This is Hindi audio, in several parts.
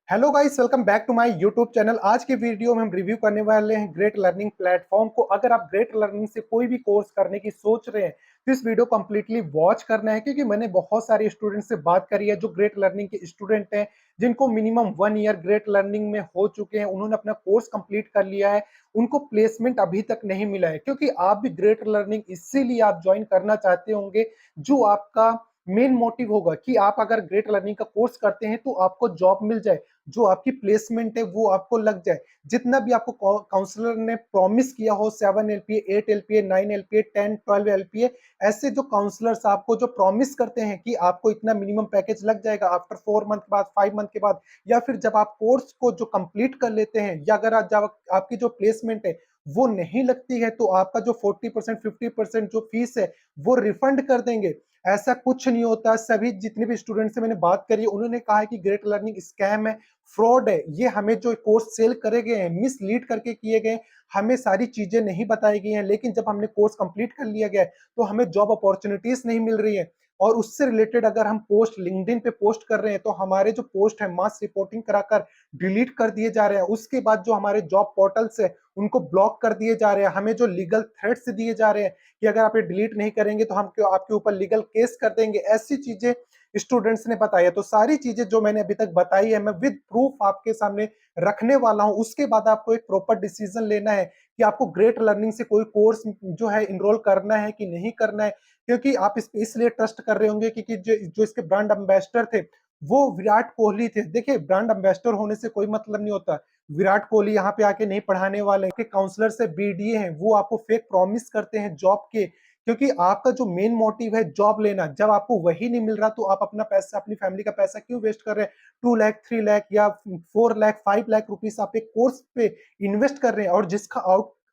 Hello guys, welcome back to my YouTube channel. आज के वीडियो में हम रिव्यू करने वाले हैं ग्रेट लर्निंग प्लेटफॉर्म को। अगर आप ग्रेट लर्निंग से कोई भी कोर्स करने की सोच रहे हैं तो इस वीडियो कंप्लीटली वॉच करना है, क्योंकि मैंने बहुत सारे स्टूडेंट से बात करी है जो ग्रेट लर्निंग के स्टूडेंट हैं, जिनको मिनिमम 1 ईयर ग्रेट लर्निंग में हो चुके हैं। उन्होंने अपना कोर्स कंप्लीट कर लिया है, उनको प्लेसमेंट अभी तक नहीं मिला है। क्योंकि आप भी ग्रेट लर्निंग इसीलिए आप ज्वाइन करना चाहते होंगे, जो आपका मेन मोटिव होगा कि आप अगर ग्रेट लर्निंग का कोर्स करते हैं तो आपको जॉब मिल जाए, जो आपकी प्लेसमेंट है वो आपको लग जाए। जितना भी आपको काउंसलर ने प्रॉमिस किया हो, 7 LPA, 8 LPA, 9 LPA, 10 12 LPA, ऐसे जो काउंसलर्स आपको जो प्रॉमिस करते हैं कि आपको इतना मिनिमम पैकेज लग जाएगा आफ्टर 4 मंथ के बाद, 5 मंथ के बाद, या फिर जब आप कोर्स को जो कंप्लीट कर लेते हैं, या अगर जब आपकी जो प्लेसमेंट है वो नहीं लगती है तो आपका जो 40% 50% जो फीस है वो रिफंड कर देंगे। ऐसा कुछ नहीं होता। सभी जितने भी स्टूडेंट से मैंने बात करी, उन्होंने कहा है कि ग्रेट लर्निंग स्कैम है, फ्रॉड है। ये हमें जो कोर्स सेल करे गए हैं, मिसलीड करके किए गए, हमें सारी चीजें नहीं बताई गई हैं। लेकिन जब हमने कोर्स कंप्लीट कर लिया गया तो हमें जॉब अपॉर्चुनिटीज नहीं मिल रही है। और उससे रिलेटेड अगर हम पोस्ट लिंक्डइन पे पोस्ट कर रहे हैं तो हमारे जो पोस्ट है मास रिपोर्टिंग कराकर डिलीट कर दिए जा रहे हैं। उसके बाद जो हमारे जॉब पोर्टल्स है उनको ब्लॉक कर दिए जा रहे हैं। हमें जो लीगल थ्रेट्स दिए जा रहे हैं कि अगर आप ये डिलीट नहीं करेंगे तो हम आपके ऊपर लीगल केस कर देंगे, ऐसी चीजें स्टूडेंट्स ने बताया। तो सारी चीजें जो मैंने अभी तक बताई है मैं विद प्रूफ आपके सामने रखने वाला हूं। उसके बाद आपको एक प्रॉपर डिसीजन लेना है कि आपको ग्रेट लर्निंग से कोई कोर्स जो है इनरोल करना है कि नहीं करना है। क्योंकि आप इसलिए ट्रस्ट कर रहे होंगे क्योंकि जो इसके ब्रांड एम्बेसडर थे वो विराट कोहली थे। देखिए, ब्रांड एम्बेसडर होने से कोई मतलब नहीं होता। विराट कोहली यहाँ पे आके नहीं पढ़ाने वाले के काउंसलर से बीडीए हैं, वो आपको फेक प्रॉमिस करते हैं जॉब के। क्योंकि आपका जो मेन मोटिव है जॉब लेना, जब आपको वही नहीं मिल रहा तो आप अपना पैसा, अपनी फैमिली का पैसा क्यों वेस्ट कर रहे हैं? 2 लाख, 3 लाख या 4 लाख, 5 लाख रुपीज आप एक कोर्स पे इन्वेस्ट कर रहे हैं, और जिसका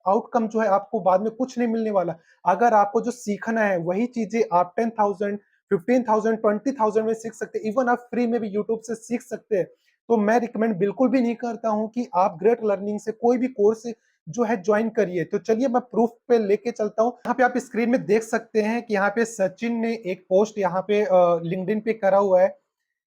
आउटकम जो है आपको बाद में कुछ नहीं मिलने वाला। अगर आपको जो सीखना है वही चीजें आप 10,000, 15,000, 20,000 में सीख सकते हैं। इवन आप फ्री में भी यूट्यूब से सीख सकते हैं। तो मैं रिकमेंड बिल्कुल भी नहीं करता हूं कि आप ग्रेट लर्निंग से कोई भी कोर्स जो है ज्वाइन करिए। तो चलिए मैं प्रूफ पे लेके चलता हूँ। यहाँ पे आप स्क्रीन में देख सकते हैं कि यहाँ पे सचिन ने एक पोस्ट यहाँ पे लिंक्डइन पे करा हुआ है।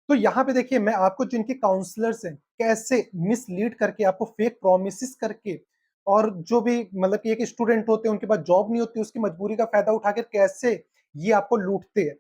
तो यहाँ पे देखिए, मैं आपको जिनके काउंसलर्स हैं कैसे मिसलीड करके, आपको फेक प्रोमिस करके, और जो भी मतलब कि एक स्टूडेंट होते हैं उनके पास जॉब नहीं होती, उसकी मजबूरी का फायदा उठाकर कैसे ये आपको लूटते हैं।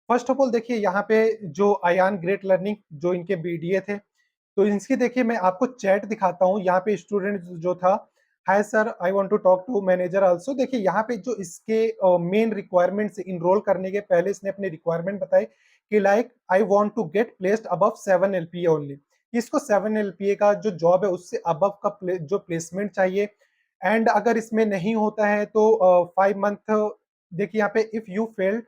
फर्स्ट ऑफ ऑल देखिए, यहाँ पे जो अयान ग्रेट लर्निंग जो इनके बीडीए थे, तो इनकी देखिए मैं आपको चैट दिखाता हूँ। यहाँ पे स्टूडेंट जो था, hi sir, I want to talk to manager also. देखिए यहाँ पे जो इसके मेन रिक्वायरमेंट्स इनरोल करने के पहले इसने अपने रिक्वायरमेंट बताए कि like I want to get placed above 7 LPA only. इसको 7 LPA का जो जॉब है उससे अबव का जो प्लेसमेंट चाहिए। एंड अगर इसमें नहीं होता है तो 5 मंथ, देखिए यहाँ पे, if you fail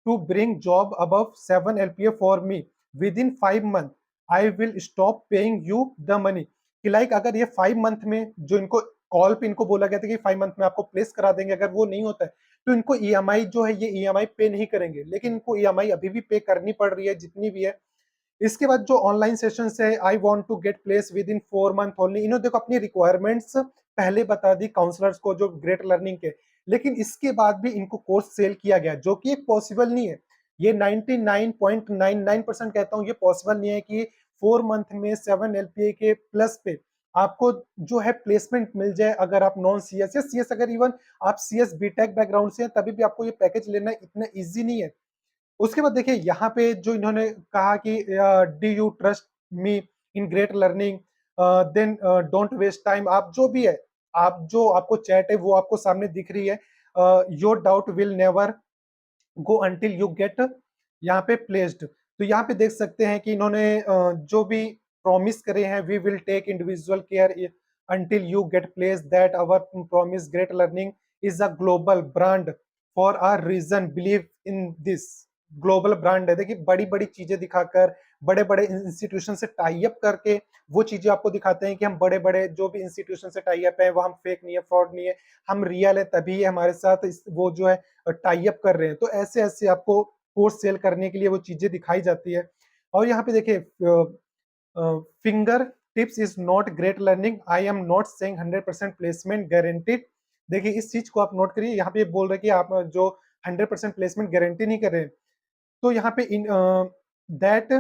to bring job above 7 LPA for me within 5 month, I will stop paying you the money. कि लाइक अगर ये 5 मंथ में, जो इनको कॉल पे इनको बोला गया था कि 5 मंथ में आपको प्लेस करा देंगे, अगर वो नहीं होता है तो इनको ईएमआई जो है, ये ईएमआई पे नहीं करेंगे। लेकिन इनको ईएमआई अभी भी पे करनी पड़ रही है जितनी भी है। इसके बाद जो ऑनलाइन सेशन है, I want to get place within 4 month only. इन्होंने देखो अपनी रिक्वायरमेंट्स पहले बता दी काउंसलर्स को जो ग्रेट लर्निंग के। लेकिन इसके बाद भी इनको कोर्स सेल किया गया, जो कि एक पॉसिबल नहीं है। ये 99.99% कहता हूँ ये पॉसिबल नहीं है कि 4 मंथ में 7 LPA के प्लस पे आपको जो है प्लेसमेंट मिल जाए। अगर आप नॉन सीएस या सीएस, अगर इवन आप सीएस बीटेक बैकग्राउंड से हैं तभी भी आपको ये पैकेज लेना इतना इजी नहीं है। उसके बाद देखिए यहाँ पे जो इन्होंने कहा कि do you trust me in Great Learning, then don't waste time. आप जो भी है, आप जो आपको चैट है वो आपको सामने दिख रही है। Your doubt will never go until you gate यहाँ पे प्लेस्ड। तो यहाँ पे देख सकते हैं कि इन्होंने जो भी प्रॉमिस करे हैं, we will take individual care until you get place, that our promise Great Learning is a global brand for our reason, believe in this. Global brand है। देखिए, बड़ी बड़ी चीजें दिखाकर, बड़े बड़े इंस्टीट्यूशन से टाई अप करके वो चीजें आपको दिखाते हैं कि हम बड़े बड़े जो भी इंस्टीट्यूशन से टाई अप है वो हम फेक नहीं है, फ्रॉड नहीं है, हम रियल है, तभी हमारे साथ वो जो है टाई अप कर रहे हैं। तो ऐसे ऐसे आपको कोर्स सेल करने के लिए वो चीजें दिखाई जाती है। और यहाँ पे देखिए, finger tips is not great learning, I am not saying 100% placement guaranteed. देखिए इस चीज को आप नोट करिए। यहाँ पे बोल रहे हैं कि आप जो 100% प्लेसमेंट गारंटी नहीं कर रहे हैं। तो यहाँ पे इन दैट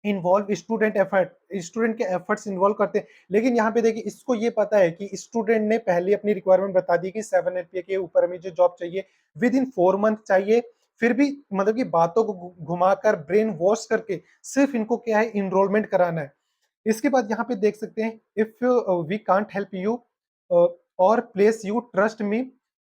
इन्वॉल्व स्टूडेंट के एफर्ट्स इन्वॉल्व करते हैं। लेकिन यहाँ पे देखिए इसको ये पता है कि स्टूडेंट ने पहले अपनी रिक्वायरमेंट बता दी कि 7 एलपीए के ऊपर हमें जो जॉब चाहिए विद इन 4 मंथ चाहिए। फिर भी मतलब कि बातों को घुमाकर ब्रेन वॉश करके सिर्फ इनको क्या है इनरोलमेंट कराना है। इसके बाद यहाँ पे देख सकते हैं, if we can't help you और place you trust me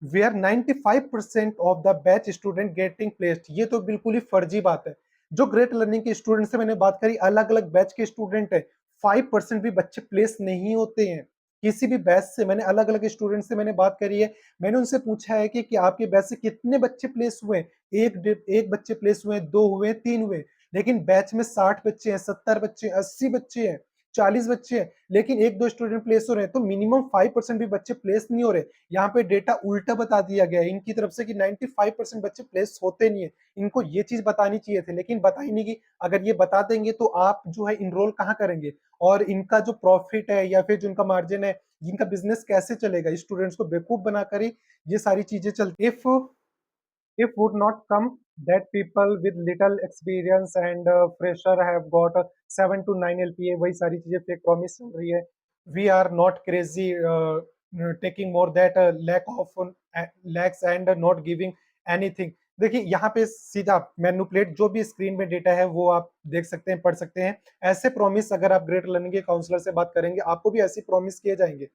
where 95% of the batch student getting placed. ये तो बिल्कुल ही फर्जी बात है। जो ग्रेट लर्निंग के स्टूडेंट से मैंने बात करी, अलग अलग बैच के स्टूडेंट है, 5% भी बच्चे प्लेस नहीं होते हैं किसी भी बैच से। मैंने अलग अलग स्टूडेंट से मैंने बात करी है, मैंने उनसे पूछा है कि आपके बैच से कितने बच्चे प्लेस हुए। एक बच्चे प्लेस हुए, दो हुए, तीन हुए। लेकिन बैच में 60 बच्चे हैं, 70 बच्चे, 80 बच्चे हैं, 40 बच्चे हैं, लेकिन एक दो स्टूडेंट प्लेस हो रहे हैं। तो मिनिमम 5% भी बच्चे प्लेस नहीं हो रहे। यहाँ पे डेटा उल्टा बता दिया गया है इनकी तरफ से कि 95% बच्चे प्लेस होते नहीं है। इनको ये चीज बतानी चाहिए थी, लेकिन बताई नहीं की। अगर ये बता देंगे तो आप जो है इनरोल कहाँ करेंगे, और इनका जो प्रॉफिट है या फिर जो इनका मार्जिन है, इनका बिजनेस कैसे चलेगा। स्टूडेंट्स को बेवकूफ बनाकर ही ये सारी चीजें चलती। if would not come that people with little experience and fresher have got a 7 to 9 LPA, वही सारी चीजें फेक प्रॉमिस चल रही है। We are not crazy taking more that lack of lakhs and not giving anything। देखिए यहाँ पे सीधा मैनुपुलेट जो भी स्क्रीन में डेटा है वो आप देख सकते हैं, पढ़ सकते हैं। ऐसे प्रॉमिस अगर आप ग्रेट लर्निंग के काउंसलर से बात करेंगे, आपको भी ऐसी प्रॉमिस किए जाएंगे।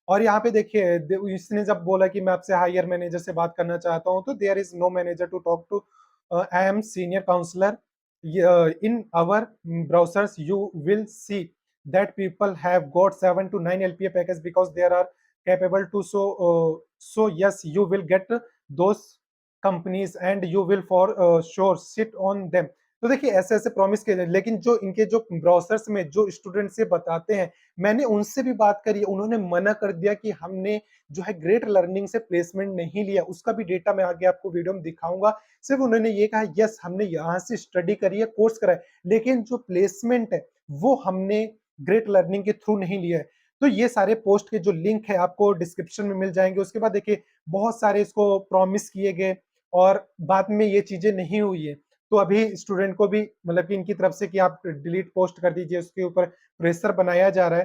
और यहाँ पे देखिए इसने जब बोला कि मैं आपसे हायर मैनेजर से बात करना चाहता हूँ, तो there is no manager to talk to, I am senior counsellor in our browsers you will see that people have got 7 to 9 LPA package because they are capable to, so yes you will get those companies and you will for sure sit on them। तो देखिए ऐसे ऐसे प्रॉमिस किए जाए, लेकिन जो इनके जो ब्राउजर्स में जो स्टूडेंट से बताते हैं, मैंने उनसे भी बात करी, उन्होंने मना कर दिया कि हमने जो है ग्रेट लर्निंग से प्लेसमेंट नहीं लिया। उसका भी डेटा मैं आगे आपको वीडियो में दिखाऊंगा। सिर्फ उन्होंने ये कहा यस हमने यहाँ से स्टडी करी है, कोर्स करा है, लेकिन जो प्लेसमेंट है वो हमने ग्रेट लर्निंग के थ्रू नहीं लिया है। तो ये सारे पोस्ट के जो लिंक है आपको डिस्क्रिप्शन में मिल जाएंगे। उसके बाद देखिए बहुत सारे इसको प्रॉमिस किए गए और बाद में ये चीजें नहीं हुई है। तो अभी स्टूडेंट को भी मतलब कि इनकी तरफ से कि आप डिलीट पोस्ट कर दीजिए, उसके ऊपर प्रेशर बनाया जा रहा है।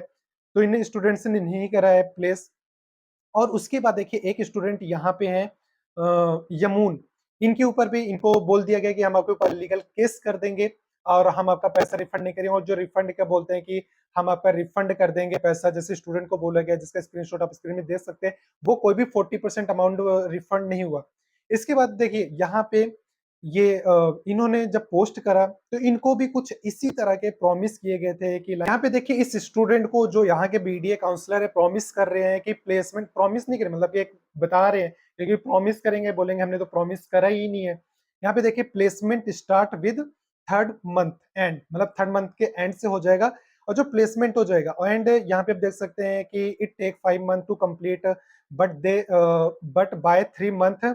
तो इन स्टूडेंट्स ने नहीं करा है प्लेस। और उसके बाद देखिए एक स्टूडेंट यहाँ पे है यमून, इनके ऊपर भी इनको बोल दिया गया कि हम आपके ऊपर लीगल केस कर देंगे और हम आपका पैसा रिफंड नहीं करेंगे। और जो रिफंड का बोलते हैं कि हम आपका रिफंड कर देंगे पैसा, जैसे स्टूडेंट को बोला गया जिसका स्क्रीनशॉट आप स्क्रीन में देख सकते हैं, वो कोई भी 40% अमाउंट रिफंड नहीं हुआ। इसके बाद देखिए यहाँ पे ये इन्होंने जब पोस्ट करा तो इनको भी कुछ इसी तरह के प्रॉमिस किए गए थे कि यहाँ पे देखिए इस स्टूडेंट को जो यहाँ के बीडीए काउंसलर है प्रॉमिस कर रहे हैं कि प्लेसमेंट, प्रॉमिस नहीं कर रहे मतलब एक बता रहे हैं, क्योंकि प्रॉमिस करेंगे बोलेंगे हमने तो प्रॉमिस करा ही नहीं है। यहाँ पे देखिए placement start with third month and, मतलब थर्ड मंथ के एंड से हो जाएगा और जो प्लेसमेंट हो जाएगा। एंड यहाँ पे आप देख सकते हैं कि it take 5 month to complete but by 3 month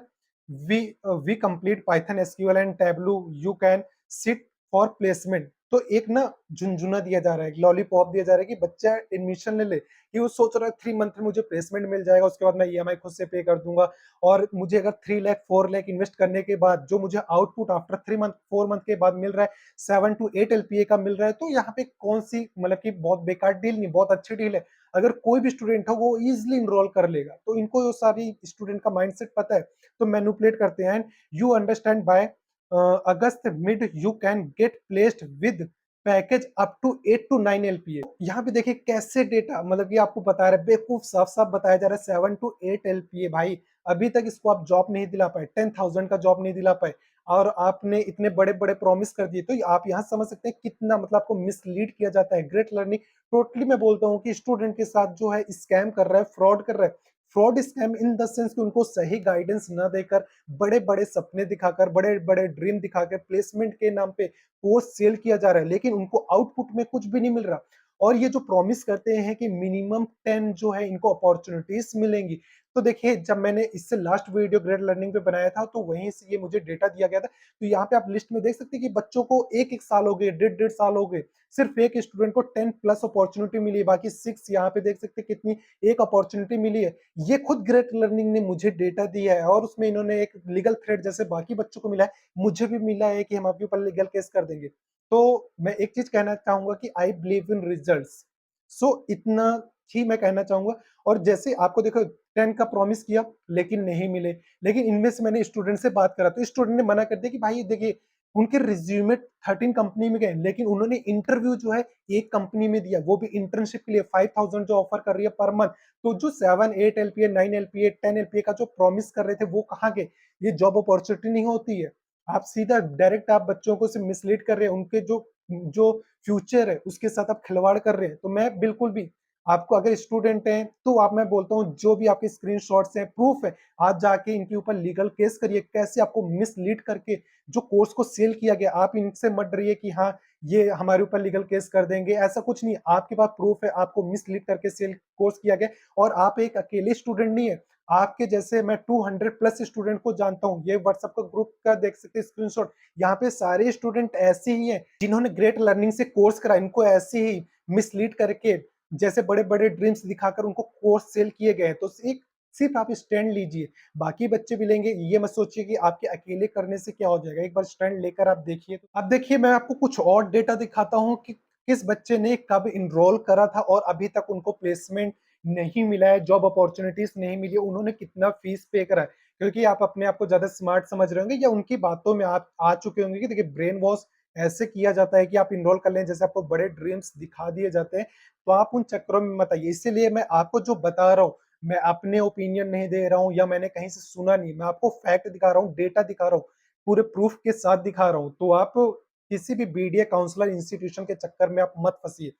we complete Python SQL and Tableau you can sit for placement। तो एक ना झुनझुना दिया जा रहा है, लॉलीपॉप दिया जा रहा है कि बच्चा एडमिशन ले ले, कि वो सोच रहा है 3 मंथ में मुझे प्लेसमेंट मिल जाएगा, उसके बाद मैं ईएमआई खुद से पे कर दूंगा। और मुझे अगर 3 लाख 4 लाख इन्वेस्ट करने के बाद जो मुझे आउटपुट आफ्टर 3 मंथ 4 मंथ के बाद मिल रहा है 7 to 8 एलपीए का मिल रहा है, तो यहाँ पे कौन सी मतलब कि बहुत बेकार डील नहीं, बहुत अच्छी डील है। अगर कोई भी स्टूडेंट हो वो इजिली इनरोल कर लेगा। तो इनको वो सारी स्टूडेंट का माइंडसेट पता है, तो मैनिपुलेट करते हैं। You understand by August mid you can get placed with package up to 8 to 9 LPA. यहाँ पे देखिए कैसे डेटा मतलब कि आपको बता रहा है, बेवकूफ साफ साफ बताया जा रहा है 7 to 8 एलपीए। भाई अभी तक इसको आप जॉब नहीं दिला पाए, 10,000 का जॉब नहीं दिला पाए, और आपने इतने बड़े बड़े प्रॉमिस कर दिए। तो आप यहाँ समझ सकते हैं कितना मतलब आपको मिसलीड किया जाता है। ग्रेट लर्निंग टोटली मैं बोलता हूँ कि स्टूडेंट के साथ जो है स्कैम कर रहा है, फ्रॉड कर रहा है। Fraud scam in the sense कि उनको सही गाइडेंस न देकर, बड़े बड़े सपने दिखाकर, बड़े बड़े ड्रीम दिखाकर प्लेसमेंट के नाम पे कोर्स सेल किया जा रहा है, लेकिन उनको आउटपुट में कुछ भी नहीं मिल रहा। और ये जो प्रॉमिस करते हैं कि मिनिमम 10 जो है इनको अपॉर्चुनिटीज मिलेंगी। तो देखिए जब मैंने इससे लास्ट वीडियो ग्रेड लर्निंग पे बनाया था तो वहीं से ये मुझे डेटा दिया गया था। तो यहाँ पे आप लिस्ट में देख सकते हैं कि बच्चों को एक एक साल हो गए, डेढ़ डेढ़ साल हो गए, सिर्फ एक स्टूडेंट को 10 प्लस अपॉर्चुनिटी मिली है, बाकी 6 यहाँ पे देख सकते हैं कितनी एक अपॉर्चुनिटी मिली है। ये खुद ग्रेट लर्निंग ने मुझे डेटा दिया है, और उसमें इन्होंने एक लीगल थ्रेड जैसे बाकी बच्चों को मिला है, मुझे भी मिला है कि हम आपके ऊपर लीगल केस कर देंगे। तो मैं एक चीज़ कहना चाहूँगा कि आई बिलीव इन रिजल्ट्स। इतना ही मैं कहना चाहूँगा। और जैसे आपको देखो 10 का प्रॉमिस किया लेकिन नहीं मिले। लेकिन इनमें से मैंने स्टूडेंट से बात करा तो स्टूडेंट ने मना कर दिया कि भाई देखिए, उनके रिज्यूमे 13 कंपनी में गए लेकिन उन्होंने इंटरव्यू जो है एक कंपनी में दिया, वो भी इंटर्नशिप के लिए 5000 जो ऑफर कर रही है पर मंथ। तो जो 7 8 एलपीए 9 एलपीए 10 एलपीए का जो प्रॉमिस कर रहे थे वो कहाँ गए? ये जॉब अपॉर्चुनिटी नहीं होती है। आप सीधा डायरेक्ट आप बच्चों को सिर्फ मिसलीड कर रहे हैं, उनके जो जो फ्यूचर है उसके साथ आप खिलवाड़ कर रहे हैं। तो मैं बिल्कुल भी आपको, अगर स्टूडेंट हैं तो आप, मैं बोलता हूँ जो भी आपके स्क्रीनशॉट्स हैं, प्रूफ है, आज जाके इनके ऊपर लीगल केस करिए। कैसे आपको मिसलीड करके जो कोर्स को सेल किया गया, आप इनसे मत डरिए कि हाँ ये हमारे ऊपर लीगल केस कर देंगे, ऐसा कुछ नहीं। आपके पास प्रूफ है, आपको मिसलीड करके सेल कोर्स किया गया। और आप एक अकेले स्टूडेंट नहीं है, आपके जैसे मैं 200 प्लस स्टूडेंट को जानता हूँ। ये व्हाट्सएप का ग्रुप का देख सकते हैं स्क्रीनशॉट। यहाँ पे सारे स्टूडेंट ऐसे ही हैं जिन्होंने ग्रेट लर्निंग से कोर्स करा, इनको ऐसे ही मिसलीड करके, जैसे बड़े बड़े ड्रीम्स दिखाकर उनको कोर्स सेल किए गए। तो एक सिर्फ आप स्टैंड लीजिए, बाकी बच्चे भी लेंगे। ये मत सोचिए कि आपके अकेले करने से क्या हो जाएगा। एक बार स्टैंड लेकर आप देखिए। तो अब देखिए, मैं आपको कुछ और डेटा दिखाता हूँ कि किस बच्चे ने कब इनरोल करा था और अभी तक उनको प्लेसमेंट नहीं मिला है, जॉब अपॉर्चुनिटीज नहीं मिली है, उन्होंने कितना फीस पे करा है। क्योंकि आप अपने आप को ज्यादा स्मार्ट समझ रहे होंगे या उनकी बातों में आप आ चुके होंगे कि देखिए, ब्रेन वॉश ऐसे किया जाता है कि आप इनरोल कर लें, जैसे आपको बड़े ड्रीम्स दिखा दिए जाते हैं। तो आप उन चक्करों में मत आइए। इसीलिए मैं आपको जो बता रहा हूँ, मैं अपने ओपिनियन नहीं दे रहा हूँ या मैंने कहीं से सुना नहीं, मैं आपको फैक्ट दिखा रहा हूँ, डेटा दिखा रहा हूँ, पूरे प्रूफ के साथ दिखा रहा हूँ। तो आप किसी भी बीडीए काउंसलर इंस्टीट्यूशन के चक्कर में आप मत फंसिए।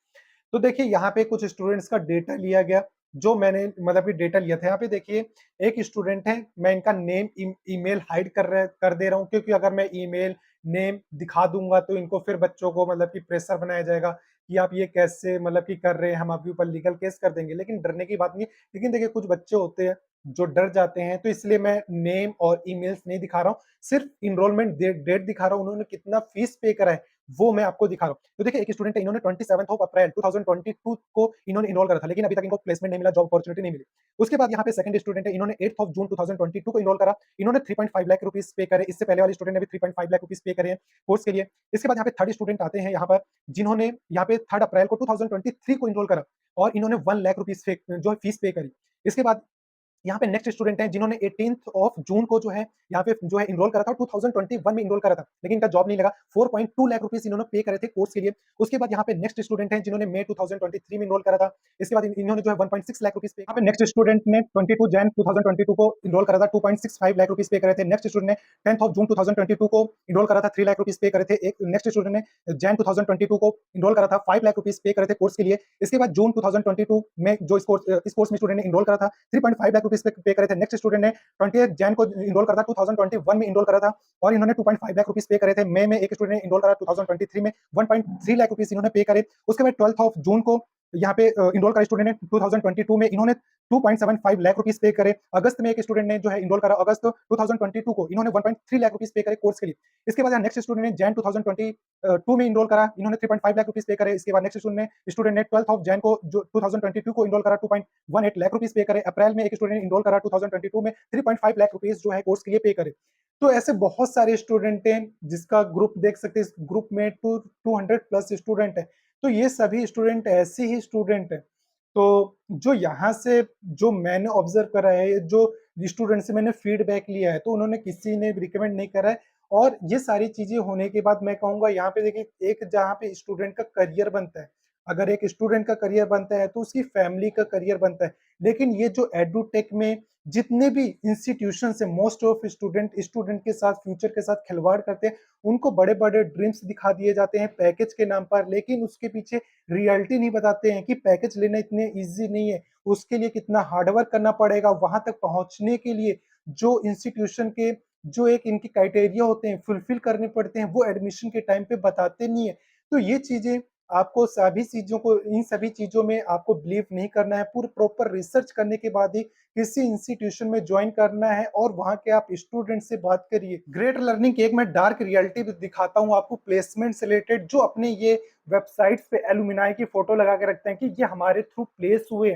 तो देखिए, यहाँ पे कुछ स्टूडेंट्स का डेटा लिया गया, जो मैंने मतलब कि डेटा लिया था। यहाँ पे देखिए, एक स्टूडेंट है, मैं इनका नेम ईमेल हाइड कर दे रहा हूँ, क्योंकि अगर मैं ईमेल नेम दिखा दूंगा तो इनको फिर बच्चों को मतलब कि प्रेशर बनाया जाएगा कि आप ये कैसे मतलब कि कर रहे हैं, हम आपके ऊपर लीगल केस कर देंगे। लेकिन डरने की बात नहीं है। लेकिन देखिए, कुछ बच्चे होते हैं जो डर जाते हैं, तो इसलिए मैं नेम और ईमेल्स नहीं दिखा रहा हूँ, सिर्फ इनरोलमेंट डेट दिखा रहा हूँ, उन्होंने कितना फीस पे करा है वो मैं आपको दिखा रहा हूँ। तो देखिए, एक स्टूडेंट है, इन्होंने 27 ऑफ अप्रैल 2022 को इन्होंने इनरोल करा था, लेकिन अभी तक इनको प्लेसमेंट नहीं मिला, जॉब अपॉर्चुनिटी नहीं मिली। उसके बाद यहाँ पे सेकंड स्टूडेंट है, इन्होंने 8 ऑफ जून 2022 को इनरोल करा, इन्होंने 3.5 लाख रुपीस पे करे। इससे पहले वाले स्टूडेंट ने भी 3.5 लाख रुपीस पे करे हैं कोर्स के लिए। इसके बाद यहाँ पे थर्ड स्टूडेंट आते हैं यहाँ पर, जिन्होंने यहाँ पे 3 अप्रैल को 2023 को इनरोल करा और इन्होंने 1 लाख रुपीस जो फीस पे करी। इसके बाद यहाँ पे नेक्स्ट स्टूडेंट हैं, जिन्होंने 18th ऑफ जून को जो है यहाँ पे जो है इनरोल करा था, 2021 में इनरोल करा था, लेकिन इनका जॉब नहीं लगा। 4.2 लाख रुपीस इन्होंने पे करे थे कोर्स के लिए। उसके बाद यहाँ पे नेक्स्ट स्टूडेंट हैं, जिन्होंने मई 2023 में इनरोल करा था। इसके बाद इन्होंने जो है 1.6 लाख रुपीस पे। यहाँ पे नेक्स्ट स्टूडेंट ने 22 जैन 2022 को इनरोल करा था, 2.65 लाख रुपीस पे करे थे। नेक्स्ट स्टूडेंट ने 10th ऑफ जून 2022 को इनरोल करा था, 3 लाख रुपीस पे करे थे। एक नेक्स्ट स्टूडेंट ने जैन 2022 को इनरोल करा था, 5 लाख रुपीस पे करे थे कोर्स के लिए। इसके बाद जून 2022 में जो इस कोर्स में स्टूडेंट ने इनरोल करा था, 3.5 लाख रुपीस पे करे थे। नेक्स्ट स्टूडेंट ने 20 जैन को इनरोल करा था, 2021 में इनरोल करा था और इन्होंने 2.5 लाख रुपीस पे करे थे। मई में एक स्टूडेंट ने इनरोल करा 2023 में, 1.3 लाख रुपीस इन्होंने पे करे। उसके बाद 12th ऑफ जून को यहाँ पे इनरोल करा स्टूडेंट ने 2022 में, इन्होंने 2.75 लाख रुपीस पे करे। अगस्त में एक स्टूडेंट ने जो है इनरोल करा, अगस्त 2022 को, इन्होंने 1.3 लाख रुपीस पे करे कोर्स के लिए। इसके बाद नेक्स्ट स्टूडेंट ने जैन 2022 में इनरोल करा, इन्होंने 3.5 लाख रुपीस पे करे। इसके बाद नेक्स्ट स्टूडेंट ने 12th ऑफ जैन को जो 2022 को इनरोल करा, 2.18 लाख रुपीस पे करे। अप्रैल में एक स्टूडेंट ने इनरोल करा 2022 में, 3.5 लाख रुपीस जो है कोर्स के लिए पे करे। तो ऐसे बहुत सारे स्टूडेंट हैं, जिसका ग्रुप देख सकते हैं। इस ग्रुप में 200 प्लस स्टूडेंट है। तो ये सभी स्टूडेंट ऐसे ही स्टूडेंट है। तो जो यहाँ से जो मैंने ऑब्जर्व करा है, जो स्टूडेंट से मैंने फीडबैक लिया है, तो उन्होंने किसी ने रिकमेंड नहीं करा है। और ये सारी चीजें होने के बाद मैं कहूंगा, यहाँ पे देखिए, एक जहाँ पे स्टूडेंट का करियर बनता है, अगर एक स्टूडेंट का करियर बनता है तो उसकी फैमिली का करियर बनता है। लेकिन ये जो एडुटेक में जितने भी इंस्टीट्यूशन है, मोस्ट ऑफ स्टूडेंट के साथ, फ्यूचर के साथ खिलवाड़ करते हैं। उनको बड़े बड़े ड्रीम्स दिखा दिए जाते हैं पैकेज के नाम पर, लेकिन उसके पीछे रियलिटी नहीं बताते हैं कि पैकेज लेना इतने इजी नहीं है, उसके लिए कितना हार्डवर्क करना पड़ेगा। वहां तक पहुंचने के लिए जो इंस्टीट्यूशन के जो एक इनके क्राइटेरिया होते हैं, फुलफिल करने पड़ते हैं, वो एडमिशन के टाइम पे बताते नहीं है। तो ये चीजें आपको, सभी चीजों को, इन सभी चीजों में आपको बिलीव नहीं करना है। पूरे प्रॉपर रिसर्च करने के बाद ही किसी इंस्टीट्यूशन में ज्वाइन करना है और वहां के आप स्टूडेंट से बात करिए। ग्रेट लर्निंग की एक मैं डार्क रियलिटी भी दिखाता हूँ आपको, प्लेसमेंट से रिलेटेड, जो अपने ये वेबसाइट्स पे एलुमिनाई की फोटो लगा के रखते हैं कि ये हमारे थ्रू प्लेस हुए।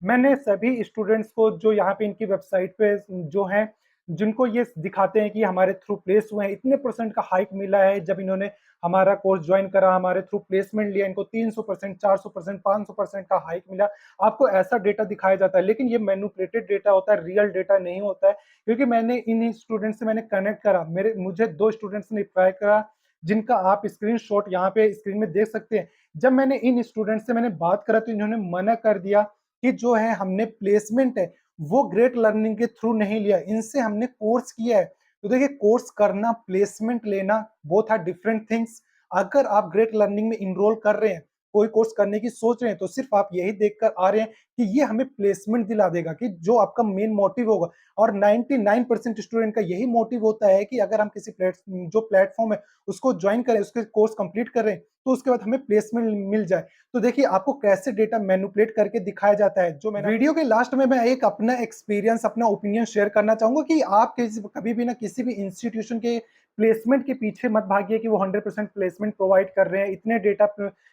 मैंने सभी स्टूडेंट्स को जो यहाँ पे इनकी वेबसाइट पे जो है जिनको ये दिखाते हैं कि हमारे थ्रू प्लेस हुए हैं, इतने परसेंट का हाइक मिला है जब इन्होंने हमारा कोर्स ज्वाइन करा, हमारे थ्रू प्लेसमेंट लिया, इनको 300%, 400%, 500% का हाइक मिला। आपको ऐसा डेटा दिखाया जाता है, लेकिन ये मैनिपुलेटेड डेटा होता है, रियल डेटा नहीं होता है। क्योंकि मैंने इन स्टूडेंट से मैंने कनेक्ट करा, मेरे मुझे 2 स्टूडेंट्स ने रिप्लाई करा, जिनका आप स्क्रीनशॉट यहाँ पे स्क्रीन में देख सकते हैं। जब मैंने इन स्टूडेंट से मैंने बात करा तो इन्होंने मना कर दिया कि जो है हमने प्लेसमेंट है वो ग्रेट लर्निंग के थ्रू नहीं लिया, इनसे हमने कोर्स किया है। तो देखिए, कोर्स करना, प्लेसमेंट लेना, बोथ आर डिफरेंट थिंग्स। अगर आप ग्रेट लर्निंग में इनरोल कर रहे हैं, कोई कोर्स करने की सोच रहे हैं, तो सिर्फ आप यही देखकर आ रहे हैं कि ये हमें प्लेसमेंट दिला देगा, कि जो आपका मेन मोटिव होगा। और 99% स्टूडेंट का यही मोटिव होता है कि अगर हम किसी जो प्लेटफॉर्म है उसको ज्वाइन करें, उसके कोर्स कंप्लीट कर रहे हैं, तो उसके बाद हमें प्लेसमेंट मिल जाए। तो देखिए, आपको कैसे डेटा मैनिपुलेट करके दिखाया जाता है। जो मैंने वीडियो के लास्ट में मैं एक अपना एक्सपीरियंस, अपना ओपिनियन शेयर करना चाहूंगा कि आप कभी भी ना किसी भी इंस्टीट्यूशन के प्लेसमेंट के पीछे मत भागिए कि वो 100% प्लेसमेंट प्रोवाइड कर रहे हैं। इतने डेटा,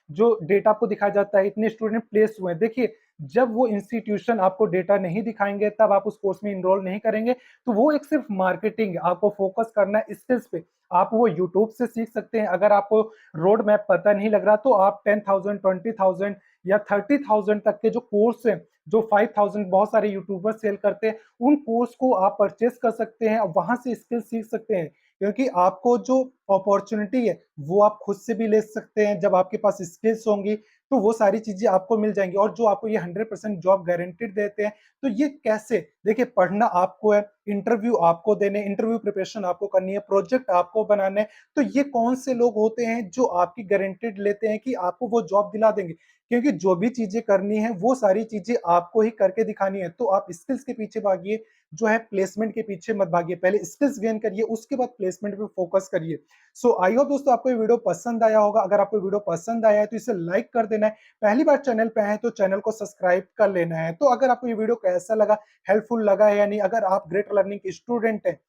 जो डेटा आपको दिखाया जाता है, इतने स्टूडेंट प्लेस हुए हैं, देखिए, जब वो इंस्टीट्यूशन आपको डेटा नहीं दिखाएंगे, तब आप उस कोर्स में इनरोल नहीं करेंगे। तो वो एक सिर्फ मार्केटिंग है, आपको फोकस करना है स्किल्स पे। आप वो यूट्यूब से सीख सकते हैं। अगर आपको रोड मैप पता नहीं लग रहा, तो आप 10,000, 20,000 या 30,000 तक के जो कोर्स हैं, जो 5,000 बहुत सारे यूट्यूबर सेल करते हैं, उन कोर्स को आप परचेज कर सकते हैं और वहां से स्किल सीख सकते हैं। क्योंकि आपको जो अपॉर्चुनिटी है वो आप खुद से भी ले सकते हैं। जब आपके पास स्किल्स होंगी तो वो सारी चीजें आपको मिल जाएंगी। और जो आपको ये 100% जॉब गारंटीड देते हैं, तो ये कैसे? देखिए, पढ़ना आपको है, इंटरव्यू आपको देने, इंटरव्यू प्रिपरेशन आपको करनी है, प्रोजेक्ट आपको बनाने। तो ये कौन से लोग होते हैं जो आपकी गारंटीड लेते हैं कि आपको वो जॉब दिला देंगे? क्योंकि जो भी चीजें करनी है वो सारी चीजें आपको ही करके दिखानी है। तो आप स्किल्स के पीछे भागिए, जो है प्लेसमेंट के पीछे मत भागिए। पहले स्किल्स गेन करिए, उसके बाद प्लेसमेंट पे फोकस करिए। सो आई होप दोस्तों आपको ये वीडियो पसंद आया होगा। अगर आपको वीडियो पसंद आया है तो इसे लाइक कर देना है। पहली बार चैनल पे आए तो चैनल को सब्सक्राइब कर लेना है। तो अगर आपको ये वीडियो कैसा लगा, हेल्पफुल लगा है या नहीं, अगर आप ग्रेट लर्निंग के स्टूडेंट हैं,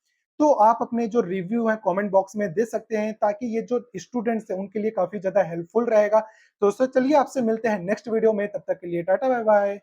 तो आप अपने जो रिव्यू है कमेंट बॉक्स में दे सकते हैं, ताकि ये जो स्टूडेंट्स हैं उनके लिए काफी ज्यादा हेल्पफुल रहेगा। तो दोस्तों चलिए, आपसे मिलते हैं नेक्स्ट वीडियो में। तब तक के लिए टाटा, बाय बाय।